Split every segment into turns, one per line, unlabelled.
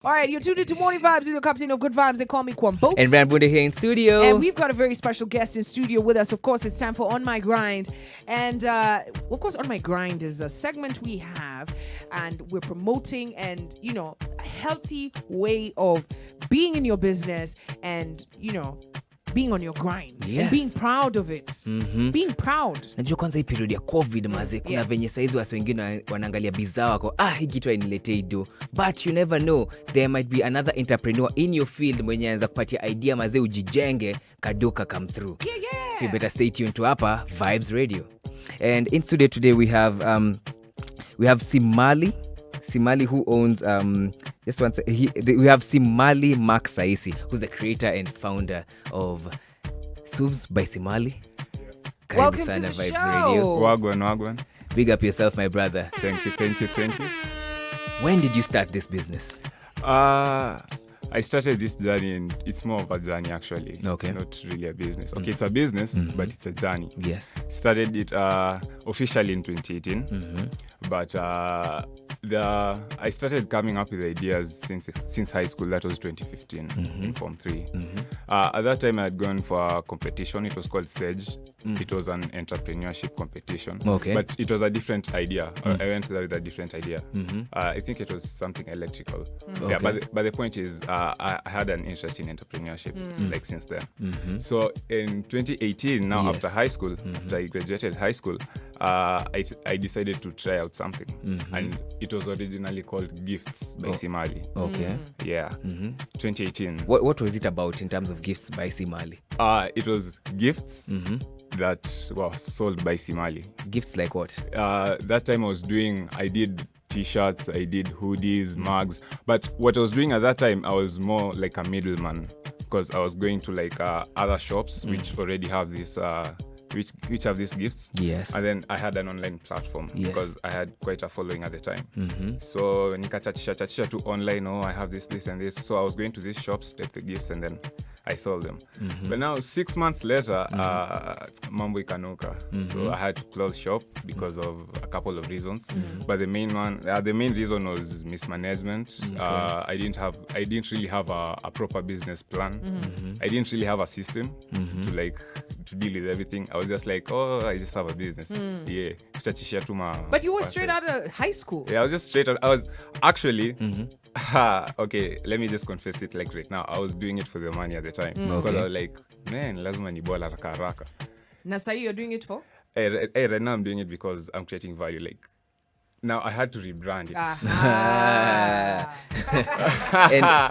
All right, you're tuned into Morning Vibes with your captain of good vibes. They call me Kwambox.
And Mbunde here in studio.
And we've got a very special guest in studio with us. Of course, it's time for On My Grind. And of course, On My Grind is a segment we have. And we're promoting and, a healthy way of being in your business and, being on your grind.
Yes.
And being proud of it.
Mm-hmm.
Being proud.
Najua kwanza hii period ya COVID maze kuna venye saizi watu wengine wanaangalia bizaa wako hii kitu hainiletei do. But you never know, there might be another entrepreneur in your field mwenye anaweza kupatia idea maze ujijenge kadoka come through.
Yeah.
So you better stay tuned to hapa Vibes Radio. And in studio today we have Simali who owns we have Simali Saisi, who's the creator and founder of Souvs By Simali.
Welcome to the
Vibes
show.
Radio.
Wagwan.
Big up yourself, my brother.
Thank you.
When did you start this business?
I started this journey and it's more of a journey actually.
Okay.
It's not really a business. Okay, it's a business, but it's a journey.
Yes.
Started it officially in 2018, but I started coming up with ideas since high school. That was 2015 in Form 3. At that time I had gone for a competition. It was called SEJ. It was an entrepreneurship competition.
Okay.
But it was a different idea. I went there with a different idea. I think it was something electrical.
Okay.
Yeah, but the point is I had an interest in entrepreneurship like since then. So in 2018, now
Yes.
after high school, after I graduated high school, I decided to try out something. And it was originally called Gifts by Simali.
Okay.
Yeah. 2018.
What was it about in terms of Gifts by Simali?
It was gifts that were sold by Simali.
Gifts like what?
That time I did t-shirts, I did hoodies, mugs. But what I was doing at that time, I was more like a middleman because I was going to like other shops which already have this which have these gifts.
Yes.
And then I had an online platform because I had quite a following at the time. So nikachachisha tu online, I have this and this. So I was going to these shops, take the gifts and then I sold them. But now 6 months later, mambo ikanuka. So I had to close shop because of a couple of reasons. But the main reason was mismanagement. I didn't really have a proper business plan. I didn't really have a system to deal with everything. I was just like, I just have a business. Yeah.
But you were straight out of high school.
Yeah, I was just straight out. I was actually, okay, let me just confess it like right now. I was doing it for the money at the time. Because I was like, man, lazima ni bola haraka.
Na sahi you're doing it for?
Right now I'm doing it because I'm creating value. Like, now I had to rebrand it.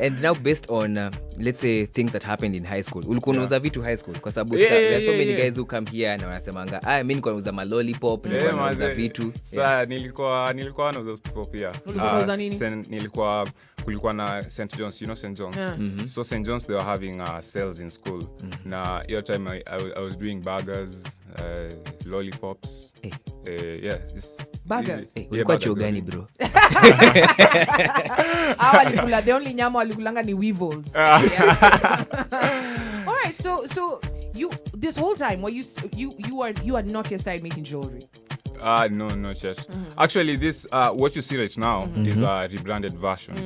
And now based on let's say things that happened in high school, ulikuwa unauza vitu high school kwa sababu there are so many guys who come here na wanasemanga mimi nilikuwa nauza lollipop, nilikuwa nauza vitu.
Sasa nilikuwa na those people pia.
Ulikuwa nauza nini?
Kulikuwa na St. John's, St. John's. So St. John's, they were having sales in school. Na your time I was doing burgers, lollipops.
Burgers.
Ulikuwa chuo gani bro?
Walikula, the only nyama walikulanga ni weevils. Yes. All right, so you this whole time you are not yet started making jewelry.
No, not yet. Actually, this what you see right now is a rebranded version.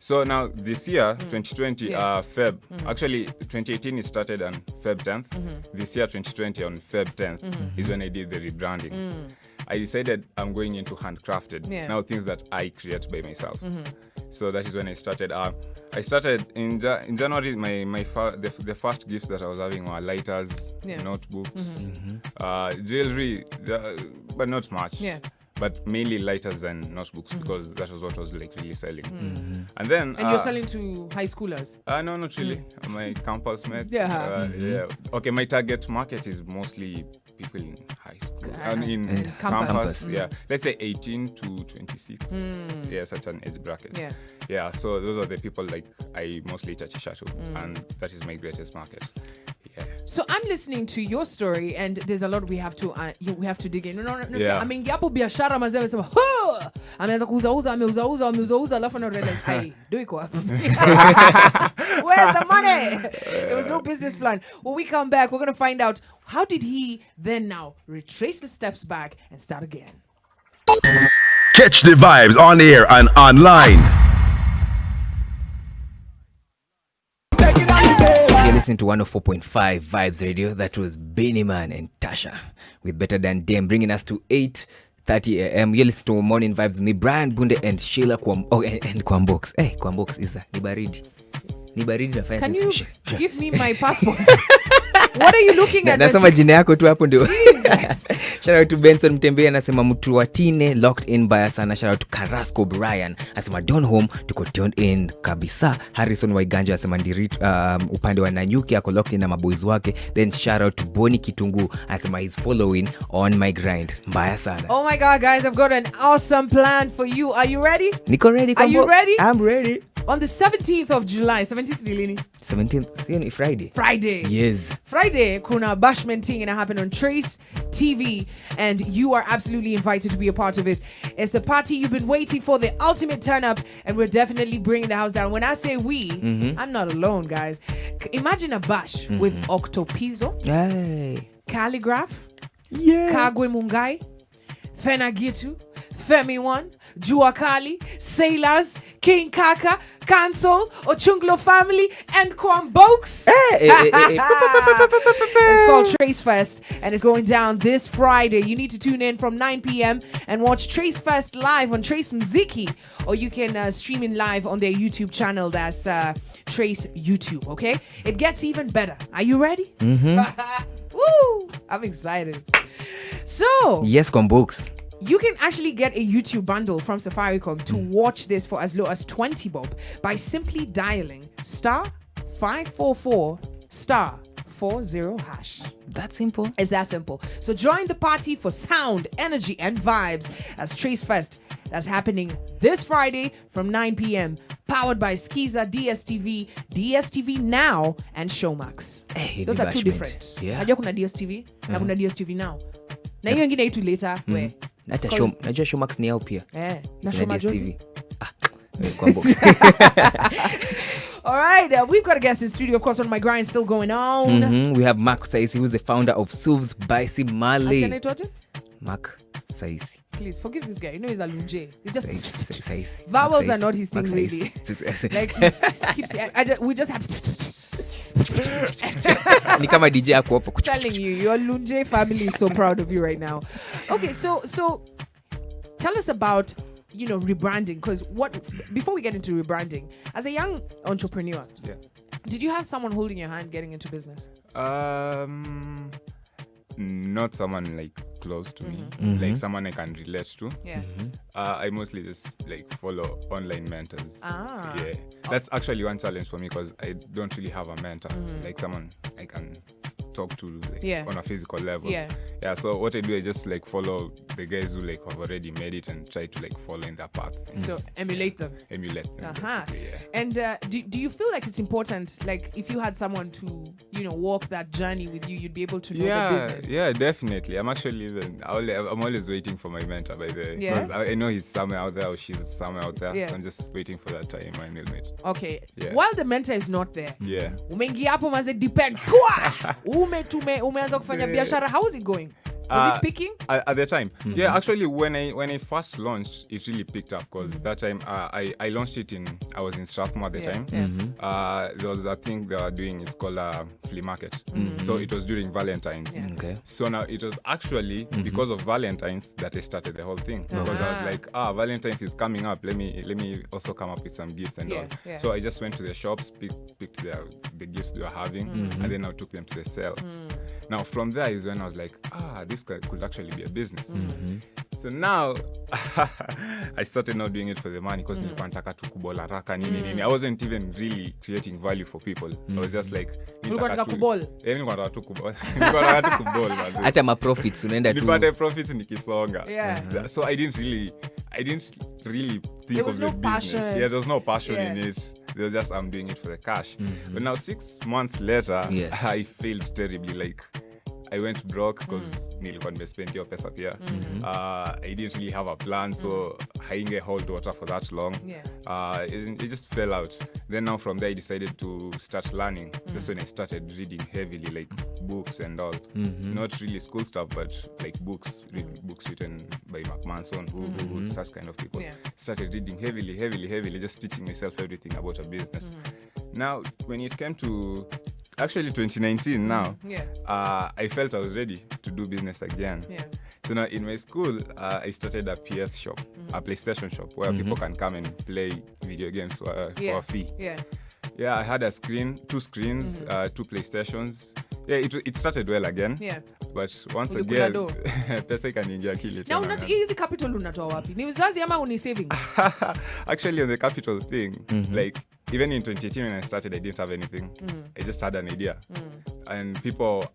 So now this year, 2020, Feb. Actually, 2018 it started on Feb 10th. This year, 2020 on Feb 10th is when I did the rebranding. I decided I'm going into handcrafted. Now things that I create by myself. So that is when I started. I started in January. The first gifts that I was having were lighters, notebooks, jewelry, but not much. But mainly lighters and notebooks because that was what was like really selling. And then
you're selling to high schoolers?
No, not really. My campus mates.
Yeah.
Okay, my target market is mostly people in high school and in campus. Yeah, let's say 18 to 26. Yeah, such an age bracket. Yeah. So those are the people like I mostly chachisha to, and that is my greatest market. Yeah.
So I'm listening to your story, and there's a lot we have to dig in. No. Ameingia hapo biashara mazee amesema, ameanza kuuza ameuza alafu na realize, "Hey, do it kwa." Where's the money? There was no business plan. When we come back, we're going to find out how did he then now retrace his steps back and start again.
Catch the vibes on air and online.
listening to 104.5 Vibes Radio. That was Benny Man and Tasha with Better Than Them, bringing us to 8:30 a.m. You're listening to Morning Vibes with me, Brian Bunde and Sheila and Kwambox. Hey, Kwambox is ni baridi. Ni baridi nafanya.
Can you give me my passport? What are you looking at?
Nasema jina yako tu hapo ndio. Shout out to Benson Mtembea anasema mtu watine locked in baya sana. Shout out to Carrasco Brian anasema Don Home tuko tuned in kabisa. Harrison Waiganja anasema Ndirit upande wa Nanyuki ako locked in na maboys wake. Then shout out to Boni Kitungu anasema he's following on my grind. Mbaya sana.
Oh my god guys, I've got an awesome plan for you. Are you ready?
Niko ready.
Are you ready?
I'm ready.
On the 17th of July, 17th lini?
17th, you know, Friday.
Yes. Friday, kuna bashment thing gonna happen on Trace TV, and you are absolutely invited to be a part of it. It's the party you've been waiting for, the ultimate turn up, and we're definitely bringing the house down. When I say we, I'm not alone, guys. Imagine a bash with Octopizzo, Calligraph, Kagwe Mungai, Fenagitu, Femi One, Juakali, Sailors, King Kaka, Cancel, Ochunglo Family, and Kwambox. It's called Trace Fest, and it's going down this Friday. You need to tune in from 9 p.m. and watch Trace Fest live on Trace Mziki, or you can stream in live on their YouTube channel. That's Trace YouTube, okay? It gets even better. Are you ready? Woo! I'm excited. So...
Yes, Kwambox.
You can actually get a YouTube bundle from Safaricom to watch this for as low as 20 bob by simply dialing *544*40#.
That's simple.
It's that simple. So join the party for sound, energy, and vibes as Trace Fest. That's happening this Friday from 9 p.m. Powered by Skiza, DSTV, DSTV Now, and Showmax. Those are two different.
Yeah.
Najua kuna DSTV na kuna DSTV Now. Na hiyo ingine itu later.
Najua Showmax ni yao pia.
Na Showmax
DSTV.
All right, we've got a guest in studio, of course, on my grind still going on.
We have Mark Saisi, who's the founder of Souvs By Simali. Mark Saisi.
Please forgive this guy. You know he's a lunje. He's just
Saisi.
Vowels are not his thing, really. Like he skips. We just have.
Ni kama DJ ako hapo.
Telling you, your lunje family is so proud of you right now. Okay, so tell us about rebranding, because before we get into rebranding, as a young entrepreneur, did you have someone holding your hand getting into business?
Not someone like close to me, like someone I can relate to. I mostly just like follow online mentors. That's actually one challenge for me, because I don't really have a mentor, like someone I can talk to on a physical level. So what I do is just like follow the guys who like have already made it and try to like follow in their path.
So emulate them. And do you feel like it's important, like if you had someone to walk that journey with you, you'd be able to know the business?
Yeah, definitely. I'm actually I'm always waiting for my mentor, by the way, because I know he's somewhere out there or she's somewhere out there. So I'm just waiting for that time and we'll meet.
Okay. While the mentor is not there, umeingia hapo maze depend umeanza kufanya biashara. How is it going? Was it picking?
At the time? Yeah, actually when I first launched, it really picked up, because that time I launched it I was in Strathmore at the time. There was a thing they were doing, it's called a flea market. So it was during Valentine's. So now it was actually because of Valentine's that I started the whole thing. Because I was like, Valentine's is coming up, let me also come up with some gifts and all. So I just went to the shops, picked the gifts they were having, and then I took them to the sale. Now from there is when I was like, this could actually be a business. So now I started not doing it for the money, because nilikuwa nataka tu kubola raka nini. I wasn't even really creating value for people. I was just like,
nilikuwa nataka kubol.
Nilikuwa nataka tu kubol. Nilikuwa nataka tu kubol.
Hata ma profits unaenda tu.
Nilipata profits nikisonga. So I didn't really think of the business. There was no passion in it. There was just, I'm doing it for the cash. But now 6 months later, I failed terribly. Like, I went broke because nilikuwa nimespend hiyo pesa pia. I didn't really have a plan, so hainge hold water for that long. It just fell out. Then now from there I decided to start learning. That's when I started reading heavily, like books and all. Not really school stuff, but like books written by Mark Manson, who such kind of people. Started reading heavily, just teaching myself everything about a business. Now when it came to actually 2019 now.
Yeah.
I felt I was ready to do business again.
Yeah.
So now in my school, I started a PS shop, a PlayStation shop, where people can come and play video games for a fee. Yeah, I had two screens, 2 PlayStations. Yeah, it started well again.
Yeah.
But once again, pesa ikaniingia akili tena.
Now, easy capital unatoa wapi? Ni uzazi ama uni saving?
Actually, on the capital thing, like even in 2018 when I started, I didn't have anything. I just had an idea. And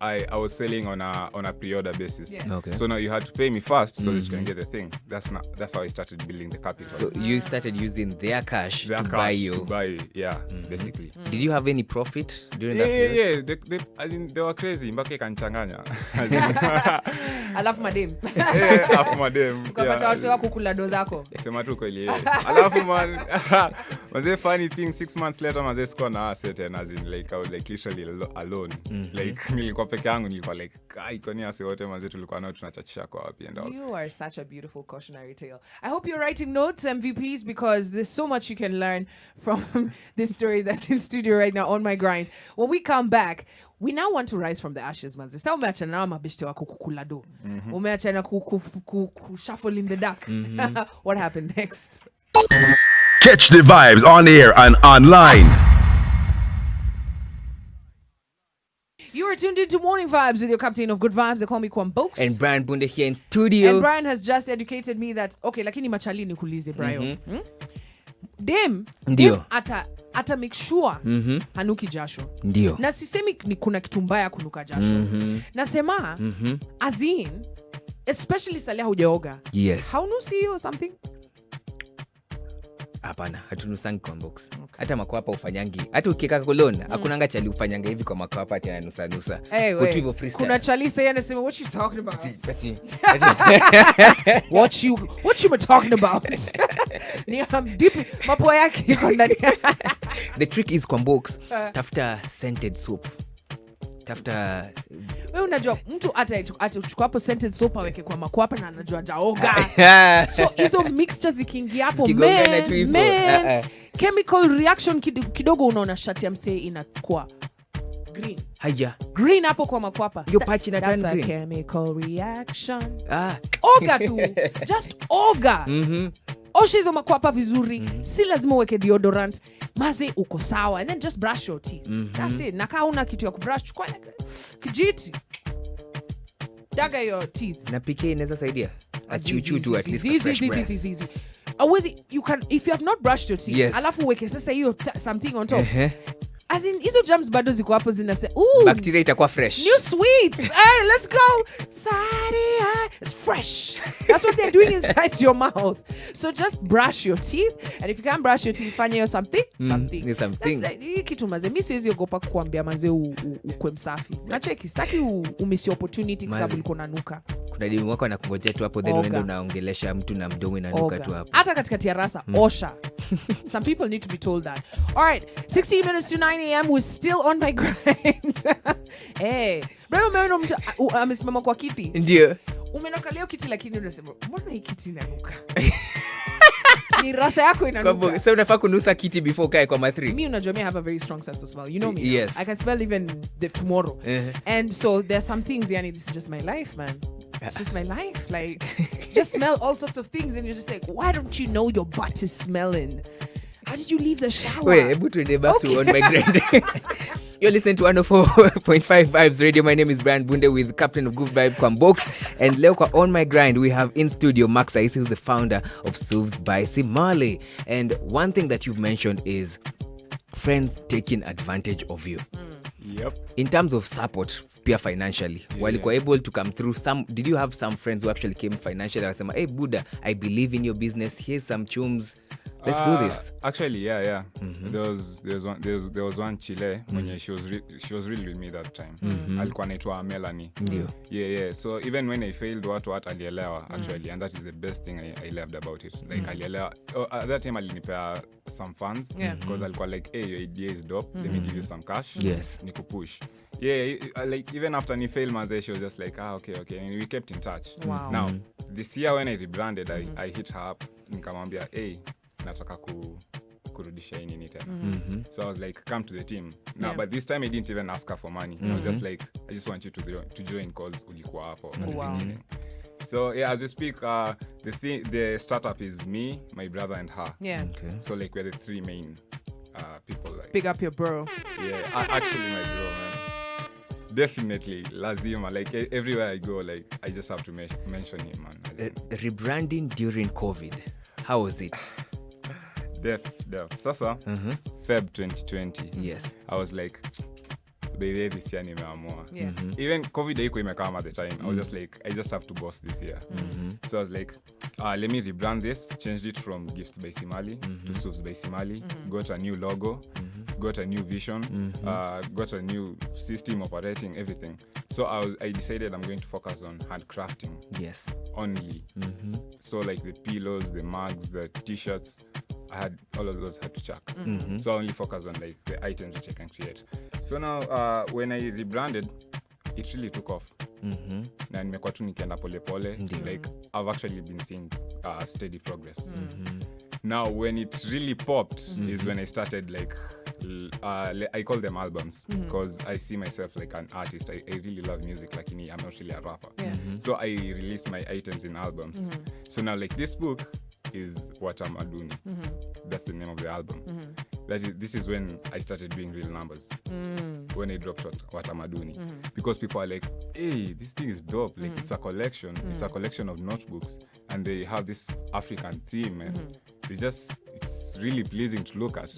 I was selling on a pre-order basis.
Yeah.
Okay.
So now you had to pay me first so that you can get the thing. That's how I started building the capital.
So you started using their cash to buy you.
Basically.
Did you have any profit during that period?
Yeah. They were crazy. Mbake kanchanganya.
Alafu madem.
Alafu madem.
Ukapata watu wako kula do zako.
Sema tu kweli. Alafu man, was a funny thing 6 months later man score na asset and as in like I was like literally alone. Like nilikuwa peke yangu nilikuwa like kai kwani ase wote manze tulikuwa nao tunachachisha kwa wapi and all.
You are such a beautiful cautionary tale. I hope you're writing notes, MVPs, because there's so much you can learn from this story that's in studio right now on my grind. When we come back, we now want to rise from the ashes, manze. Sasa umeacha na mabeshte wako kukula do. Umeacha na shuffle in the dark. What happened next?
Catch the vibes on air and online.
You are tuned into Morning Vibes with your captain of good vibes. They call me Kwambox.
And Brian Mbunde here in studio.
And Brian has just educated me that, okay, lakini machali nikuulize Brian. Dem ata make sure hanuki jasho.
Ndio.
Na sisemi ni kuna kitu mbaya kunuka jasho. Nasema as in, especially salia hujaoga.
Yes.
Haunusi hiyo something?
Hapana, hatunusangi Kwambox. Hata makwapa ufanyangi. Hata ukieka kolona, hakunanga chali ufanyanga hivi kwa makwapa ati ananusa.
Hey, kuna chali say anasema what you talking about? What you were talking about? Ni deep mapo yake iko ndani.
The trick is Kwambox, tafuta scented soap. Tafuta
wewe unajua mtu atachukua hapo scented soap aweke kwa makwapa na anajua jaoga. So hizo mixtures zikiingia hapo man, chemical reaction kidogo unaona shati ya msee inakuwa green.
Haya.
Green hapo kwa makwapa.
Yo patch na turn green.
That's a chemical reaction. Oga tu. Just oga. Osha hizo makwapa vizuri. Si lazima uweke deodorant. Maze uko sawa. And then just brush your teeth. That's it. Nakaa una kitu ya kubrush. Chukua kijiti. Daga your teeth.
Na PK inaweza saidia. Achuchu tu at least fresh breath.
Easy. You can, if you have not brushed your teeth,
yes.
Alafu uweke sasa hiyo something on top. As in, hizo germs bado ziko hapo zinase.
Bacteria itakuwa fresh.
New sweets. Hey, let's go. Sadia. It's fresh. That's what they're doing inside your mouth. So just brush your teeth. And if you can't brush your teeth, fanya something. That's like, kitu maze. Mi siwezi ogopa kukuambia maze ukwe msafi. Nacheki, sitaki umisi opportunity kwa sababu liko nanuka.
Kuna dimu wako anakungojea tu hapo then uende unaongelesha mtu na mdomo inanuka tu hapo.
Hata katikati ya rasa, osha. Some people need to be told that. All right, 16 minutes to 9 a.m. We're still on my grind. Hey, bro, umeona mtu amesimama kwa kiti?
Ndio.
Umenoka leo kiti lakini unasema, mbona hii kiti inanuka? Ni rasa yako inanuka.
Sasa unafaa kunusa kiti before kae kwa ma3.
Mimi unajua I have a very strong sense of smell. You know me.
Yes.
I can smell even the tomorrow. And so there's some things, yani, this is just my life, man. It's just my life. Like, just smell all sorts of things and you're just like, why don't you know your butt is smelling? How did you leave the shower?
Wait, hebu tuende back to On My Grind. You're listening to 104.5 Vibes Radio. My name is Brian Mbunde with Captain of Good Vibe Kwambox. And leo kwa On My Grind, we have in studio Max Saisi, who's the founder of Souvs By Simali. And one thing that you've mentioned is friends taking advantage of you.
Yep.
In terms of support, pia financially, while you were able to come through, did you have some friends who actually came financially? I was saying, hey Buddha, I believe in your business. Here's some chums. Let's do this.
Actually, yeah. There was one Chile when she was really with me that time. Alikuwa anaitwa Melanie. Yeah. So even when I failed, watu alielewa actually, and that is the best thing I loved about it. Like alielewa. At that time alinipea some funds because alikuwa like, hey, your idea is dope. Let me give you some cash.
Yes.
Nikupush. Yeah, like even after ni fail maze, she was just like, okay. And we kept in touch.
Wow.
Now, this year when I rebranded, I hit her up. Nikamwambia, hey, nataka kurudisha hii nini tena. So I was like, come to the team. Now, but this time I didn't even ask her for money. I was just like, I just want you to join because ulikuwa hapo at the beginning. So yeah, as we speak, the startup is me, my brother, and her.
Yeah.
Okay.
So like we're the three main people. Like,
Big up your bro.
Yeah, actually my bro, man. Definitely lazima. Like everywhere I go, like I just have to mention him, man.
Rebranding during COVID, how was it?
Def. Sasa, Feb 2020.
Yes.
I was like, baby, this year nimeamua.
Yeah.
Even COVID haikuwa imekama at the time. I was just like, I just have to boss this year. So I was like, let me rebrand this. Changed it from Gifts by Simali to Souvs By Simali. Got a new logo. Got a new vision. Got a new system operating, everything. So I decided I'm going to focus on handcrafting.
Yes.
Only. So like the pillows, the mugs, the t-shirts, I had all of those had to chuck. So I only focus on like the items which I can create. So now when I rebranded, it really took off. Na nimekuwa tu nikienda pole pole. Like I've actually been seeing steady progress. Now when it really popped is when I started like I call them albums because I see myself like an artist. I really love music, like I'm not really a rapper. So I released my items in albums. So now like this book is Watamaduni. That's the name of the album. This is when I started doing real numbers. When I dropped Watamaduni. Because people are like, hey, this thing is dope. Like it's a collection. It's a collection of notebooks. And they have this African theme. And it's really pleasing to look at.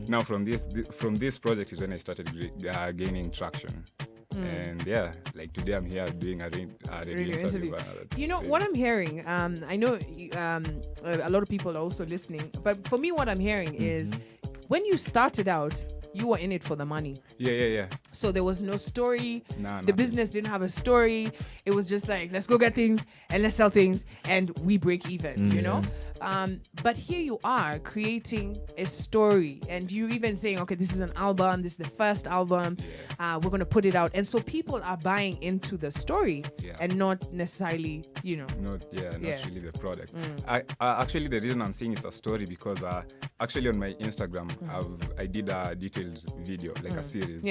Now from this project is when I started gaining traction. And yeah, like today I'm here doing a radio interview.
You know what I'm hearing, I know a lot of people are also listening, but for me what I'm hearing is when you started out, you were in it for the money.
Yeah.
So there was no story.
Nah,
the business didn't have a story. It was just like, let's go get things and let's sell things and we break even, you know? But here you are creating a story and you even saying, okay, this is an album. This is the first album. We're going to put it out. And so people are buying into the story and not necessarily, you know.
Not really the product. Actually, the reason I'm saying it's a story because actually on my Instagram, I did a detailed video, like a series.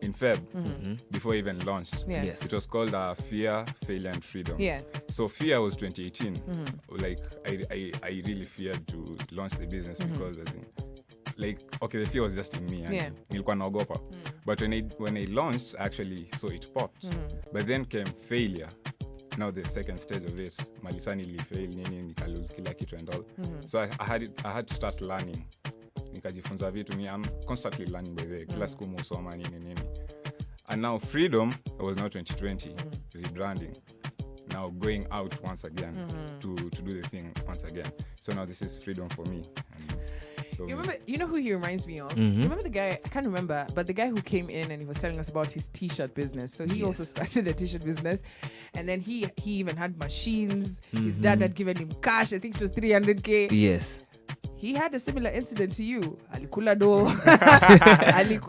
In Feb, before I even launched.
Yes.
It was called Fear, Failure and Freedom. So Fear was 2018. Like I really feared to launch the business because I think, like, okay, the fear was just in me. Nilikuwa naogopa. But when I launched, I actually saw it popped. But then came failure. Now the second stage of it, Malisani fail, nika lose kila kitu and all. So I had to start learning. Nikajifunza vitu. I'm constantly learning by the way. Kila siku musoma nini. And now freedom, it was now 2020, rebranding. Now going out once again to do the thing once again. So now this is freedom for me.
You know who he reminds me of? You remember the guy, I can't remember, but the guy who came in and he was telling us about his t-shirt business. So he also started a t-shirt business. And then he even had machines. His dad had given him cash. I think it was 300K.
Yes.
He had a similar incident to you. Alikula do.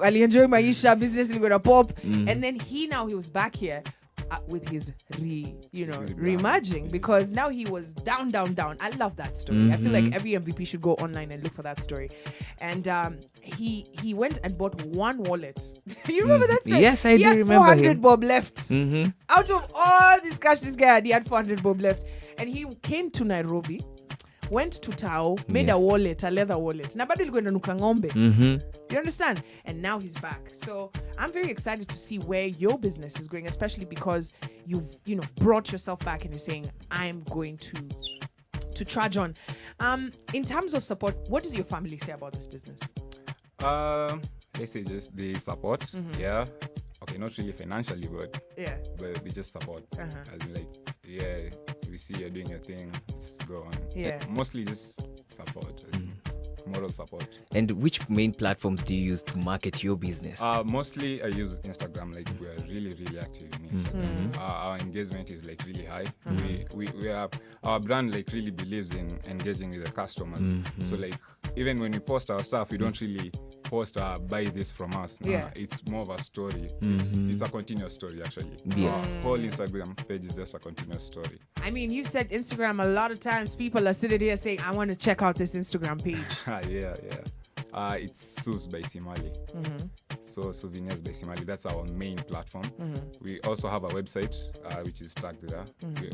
Ali enjoy maisha, business gonna pop. And then he was back here with his reimagining because now he was down. I love that story. I feel like every MVP should go online and look for that story. And he went and bought one wallet. You remember that story?
Yes, I do remember him.
He had 400 bob left. Out of all this cash this guy had, he had 400 bob left. And he came to Nairobi, went to Tao, made a wallet, a leather wallet. Na bado ilikuwa inanuka ng'ombe. You understand? And now he's back. So I'm very excited to see where your business is going, especially because you've, brought yourself back and you're saying, I'm going to trudge on. In terms of support, what does your family say about this business?
They say just the support. Yeah. Okay, not really financially, but they just support. As in like, we see you're doing your thing, just go on. Like, mostly just support. Moral support.
And which main platforms do you use to market your business?
Mostly I use Instagram. Like we are really, really active in Instagram. Our engagement is like really high. We are, our brand like really believes in engaging with the customers. So like even when we post our stuff, we don't really post buy this from us.
Yeah.
It's more of a story. It's a continuous story actually.
Yeah.
Our whole Instagram page is just a continuous story.
I mean, you've said Instagram a lot of times. People are sitting here saying, I want to check out this Instagram page.
Yeah. It's Souvs By Simali. So Souvenirs by Simali. That's our main platform. We also have a website which is tagged there.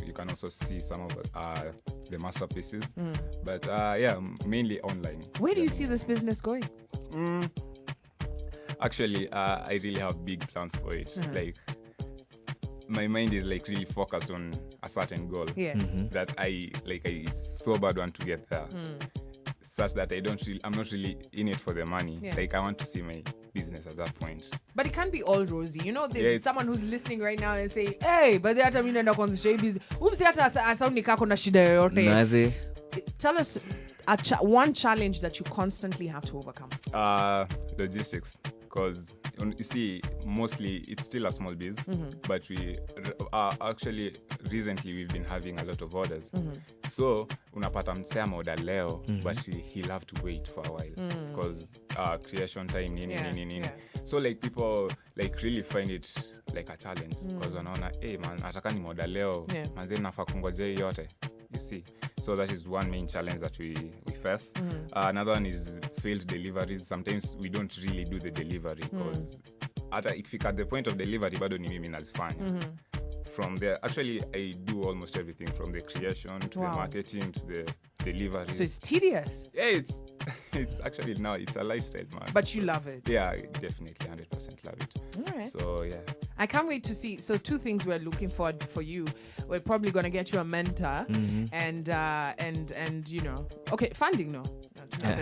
You can also see some of the masterpieces. But mainly online.
Where do you see this business going?
Actually, I really have big plans for it. Like, my mind is like really focused on a certain goal that it's so bad want to get there. Such that I'm not really in it for the money. Like, I want to see my business at that point.
But it can't be all rosy. You know, there's someone who's listening right now and say, hey, but hata mimi naenda kuanzisha business. Umsi hata asauni kako na shida yoyote. Tell us one challenge that you constantly have to overcome.
Logistics. Because you see, mostly it's still a small biz, but we actually recently we've been having a lot of orders. So unapata msema order leo, but he'll have to wait for a while because creation time nini. So like people like really find it like a challenge because wanaona man ataka ni order leo, manze nafaa kungoja yote. You see, so that is one main challenge that we face. Another one is failed deliveries. Sometimes we don't really do the delivery because at the point of delivery bado ni mimi nazifanya. From there, actually I do almost everything from the creation to the marketing to the delivery. So
it's tedious.
Yeah, it's actually now it's a lifestyle, man.
But you love it.
Yeah, I definitely 100% love it.
All right.
So yeah.
I can't wait to see. So 2 things we're looking for you. We're probably gonna get you a mentor and you know, okay, funding no. At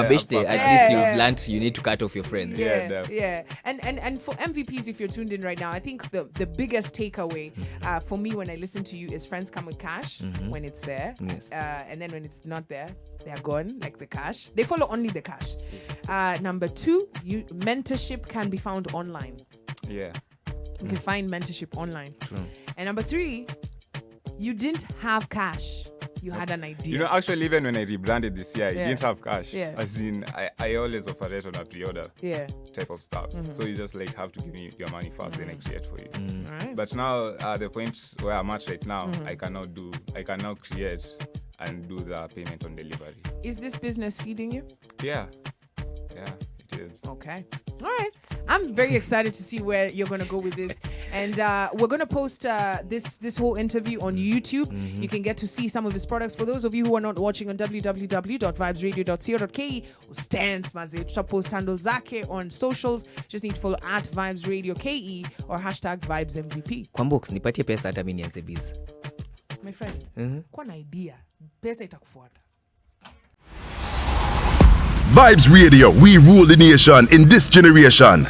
least
you've learned you need to cut off your friends.
Yeah. And for MVPs, if you're tuned in right now, I think the biggest takeaway for me when I listen to you is friends come with cash when it's there.
Yes.
And then when it's not there, they're gone, like the cash. They follow only the cash. Number 2, mentorship can be found online.
Yeah.
You can find mentorship online. True. And number 3, you didn't have cash. You had an idea.
You know, actually, even when I rebranded this year, I didn't have cash.
Yeah.
As in, I always operate on a pre-order type of stuff. So you just like have to give me your money first, then I create for you.
Right.
But now, the point where I'm at right now, I can now create and do the payment on delivery.
Is this business feeding you?
Yeah, it is.
Okay. All right. I'm very excited to see where you're going to go with this. And we're going to post this whole interview on YouTube. You can get to see some of his products. For those of you who are not watching on www.vibesradio.co.ke, stands mazi. Post handles zake on socials. Just need to follow @vibesradio.ke or #VibesMVP.
Kwambox, nipatie pesa hata mimi nianze biz.
My friend, kwa na idea. Pesa itakufuata.
Vibes Radio, we rule the nation in this generation.